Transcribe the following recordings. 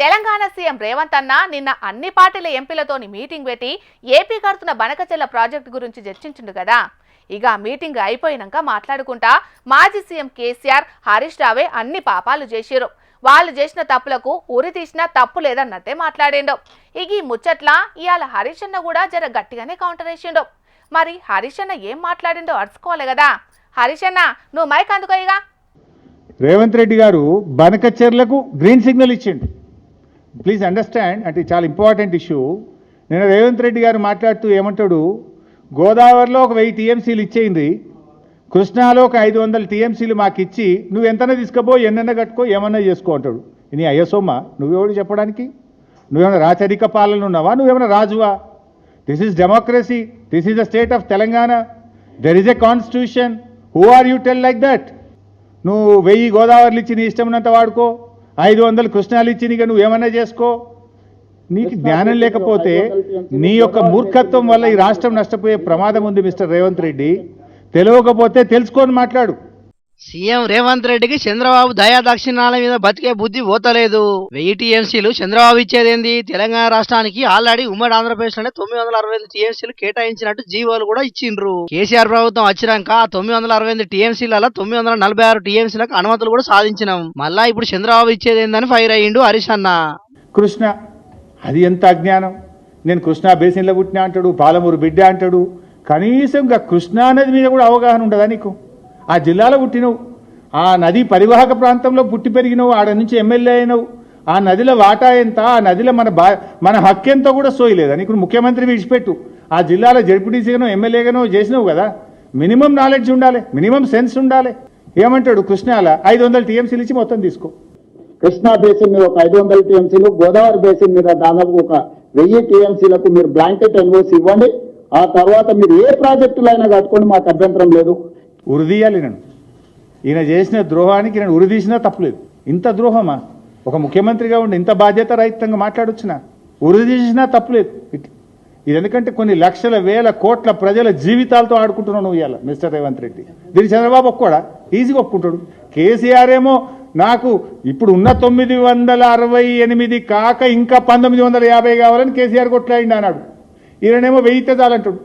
Telangana CM Revanth అన్న నిన్న అన్ని పార్టీల ఎంపీలతోని మీటింగ్ పెట్టి ఏపీ కడుతున్న బనకచెర్ల ప్రాజెక్టు గురించి చర్చించిండు కదా. ఇక మీటింగ్ అయిపోయినాక మాట్లాడుకుంటా మాజీ సీఎం కేసీఆర్, హరీష్ రావే అన్ని పాపాలు చేసిరు. వాళ్ళు చేసిన తప్పులకు ఉరి తీసినా తప్పు లేదన్నట్టే మాట్లాడిండు. ఇక ఈ ముచ్చట్ల ఇవాళ హరీష్ అన్న కూడా జర గట్టిగానే కౌంటర్ వేసిండు. మరి హరీష్ అన్న ఏం మాట్లాడిండో అరుచుకోవాలి కదా. హరీష్ అన్న నువ్వు మైక్ అందుకోయిగా. రేవంత్ రెడ్డి గారు బనకచెర్లకు గ్రీన్ సిగ్నల్ ఇచ్చిండు. ప్లీజ్ అండర్స్టాండ్, అంటే చాలా ఇంపార్టెంట్ ఇష్యూ. నేను రేవంత్ రెడ్డి గారు మాట్లాడుతూ ఏమంటాడు, గోదావరిలో ఒక 1000 టీఎంసీలు ఇచ్చేయింది, కృష్ణాలో ఒక 500 టీఎంసీలు మాకు ఇచ్చి నువ్వు ఎంతైనా తీసుకుపో, ఎన్నైనా కట్టుకో, ఏమన్నా చేసుకో అంటాడు. నీ అయ్యసోమ్మా నువ్వెవడు చెప్పడానికి? నువ్వేమైనా రాచరిక పాలన ఉన్నావా? నువ్వేమైనా రాజువా? This is democracy, this is the state of Telangana, there is a constitution. Who are you tell like that? నువ్వు 1000 గోదావరిలు ఇచ్చి నీ ఇష్టమున్నంత వాడుకో, 500 కృష్ణాలు ఇచ్చి నీకు నువ్వు ఏమన్నా చేసుకో. నీకు జ్ఞానం లేకపోతే నీ యొక్క మూర్ఖత్వం వల్ల ఈ రాష్ట్రం నష్టపోయే ప్రమాదం ఉంది మిస్టర్ రేవంత్ రెడ్డి. తెలియకపోతే తెలుసుకొని మాట్లాడు. సీఎం రేవంత్ రెడ్డికి చంద్రబాబు దయా దక్షిణాల మీద బతికే బుద్ధి పోతలేదు. 1000 టీఎంసీలు చంద్రబాబు ఇచ్చేదేంది? తెలంగాణ రాష్ట్రానికి ఆల్రెడీ ఉమ్మడి ఆంధ్రప్రదేశ్ లోనే 965 టీఎంసీలు కేటాయించినట్టు జీవోలు కూడా ఇచ్చిండ్రు. కేసీఆర్ ప్రభుత్వం వచ్చినాక 965 టీఎంసీలలో 946 టీఎంసీలకు అనుమతులు కూడా సాధించినాం. మళ్ళా ఇప్పుడు చంద్రబాబు ఇచ్చేదేందని ఫైర్ అయ్యిండు హరీష్ అన్న. కృష్ణ, అది ఎంత అజ్ఞానం! నేను కృష్ణా బేసిన్లో పుట్టినా అంటాడు, పాలమూరు బిడ్డ అంటాడు. కనీసం ఇంకా కృష్ణా నది మీద కూడా అవగాహన ఉండదా నీకు? ఆ జిల్లాలో పుట్టినవు, ఆ నది పరివాహక ప్రాంతంలో పుట్టి పెరిగినవు, ఆడ నుంచి ఎమ్మెల్యే అయినవు. ఆ నదిలో వాటా ఎంత, ఆ నదిలో మన హక్కు ఎంతో కూడా సోయలేదా నీకు? ముఖ్యమంత్రి విడిచిపెట్టు, ఆ జిల్లాలో జడ్పీటీసీగానో ఎమ్మెల్యేగానో చేసినావు కదా. మినిమం నాలెడ్జ్ ఉండాలి, మినిమం సెన్స్ ఉండాలి. ఏమంటాడు, కృష్ణాల 500 టీఎంసీలు ఇచ్చి మొత్తం తీసుకో. కృష్ణా బేసిన్ మీద ఒక 500 టీఎంసీలు, గోదావరి బేసిన్ మీద దాదాపు ఒక 1000 టీఎంసీలకు మీరు బ్లాంకెట్ ఎన్ఓసి ఇవ్వండి. ఆ తర్వాత మీరు ఏ ప్రాజెక్టులు అయినా కట్టుకోండి, మాకు అభ్యంతరం లేదు. ఉరిదీయాలి. నేను ఈయన చేసిన ద్రోహానికి నేను ఉరిదీసినా తప్పులేదు. ఇంత ద్రోహమా? ఒక ముఖ్యమంత్రిగా ఉండి ఇంత బాధ్యత రహితంగా మాట్లాడొచ్చునా? ఉరిదీసినా తప్పులేదు. ఇది ఎందుకంటే కొన్ని లక్షల వేల కోట్ల ప్రజల జీవితాలతో ఆడుకుంటున్నావు నువ్వు ఇవాళ మిస్టర్ రేవంత్ రెడ్డి. దీనికి చంద్రబాబు ఒప్పుకోడా? ఈజీగా ఒప్పుకుంటాడు. కేసీఆర్ ఏమో నాకు ఇప్పుడు ఉన్న 968 కాక ఇంకా 1950 కావాలని కేసీఆర్ కొట్లాడిండి అన్నాడు. ఈయననేమో 1000 చాలంటాడు.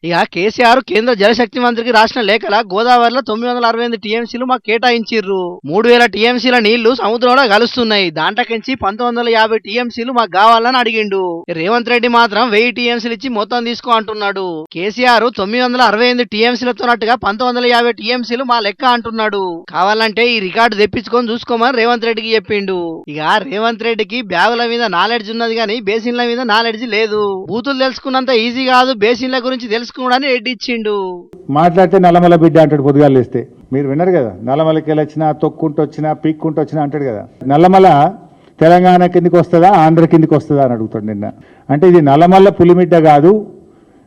ఇక కేసీఆర్ కేంద్ర జలశక్తి మంత్రికి రాసిన లేఖల గోదావరిలో 965 టీఎంసీలు మాకు కేటాయించిర్రు. 3000 టీఎంసీల నీళ్లు సముద్రంలో కలుస్తున్నాయి. దాంట్లోకించి 1950 టీఎంసీలు మాకు కావాలని అడిగిండు. రేవంత్ రెడ్డి మాత్రం 1000 టీఎంసీలు ఇచ్చి మొత్తం తీసుకో అంటున్నాడు. కేసీఆర్ 965 టీఎంసీలతోనట్టుగా 1950 టీఎంసీలు మా లెక్క అంటున్నాడు. కావాలంటే ఈ రికార్డు తెప్పించుకొని చూసుకోమని రేవంత్ రెడ్డికి చెప్పిండు. ఇక రేవంత్ రెడ్డికి బ్యాగుల మీద నాలెడ్జ్ ఉన్నది కానీ బేసిన్ల మీద నాలెడ్జ్ లేదు. బూతులు తెలుసుకున్నంత ఈజీ కాదు బేసిన్ల గురించి తెలుసుకోవడానికి ఎడ్డిచ్చిండు. మాట్లాడితే నల్లమల బిడ్డ అంటాడు పొద్దుగాలు లేస్తే. మీరు విన్నారు కదా, నల్లమలకి వచ్చినా తొక్కుంటూ వచ్చినా పీక్కుంటూ వచ్చినా అంటాడు కదా. నల్లమల తెలంగాణ కిందికి వస్తుందా ఆంధ్ర కిందికి వస్తుందా అని అడుగుతాడు నిన్న. అంటే ఇది నల్లమల్ల పులిమిడ్డ కాదు,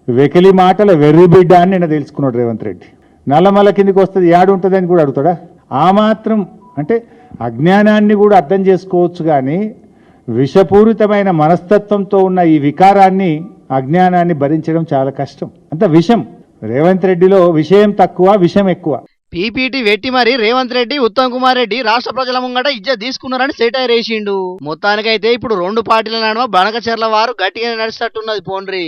వెకిలి మాటల వెర్రి బిడ్డ అని నిన్న తెలుసుకున్నాడు రేవంత్ రెడ్డి. నల్లమల్ల కిందికి వస్తుంది యాడు ఉంటుంది అని కూడా అడుగుతాడా? ఆ మాత్రం అంటే అజ్ఞానాన్ని కూడా అర్థం చేసుకోవచ్చు కానీ విషపూరితమైన మనస్తత్వంతో ఉన్న ఈ వికారాన్ని, అజ్ఞానాన్ని భరించడం చాలా కష్టం. అంత విషం. రేవంత్ రెడ్డిలో విషయం తక్కువ, విషం ఎక్కువ. పీపీటీ పెట్టి మరి రేవంత్ రెడ్డి, ఉత్తమ్ కుమార్ రెడ్డి రాష్ట్ర ప్రజల ముంగట ఇజ్జత్ తీసుకున్నారని సెటైర్ వేసిండు. మొత్తానికైతే ఇప్పుడు 2 పార్టీల నడుమ బనకచెర్ల వారు గట్టిగా నడిచేటట్టున్నది. పోండ్రి.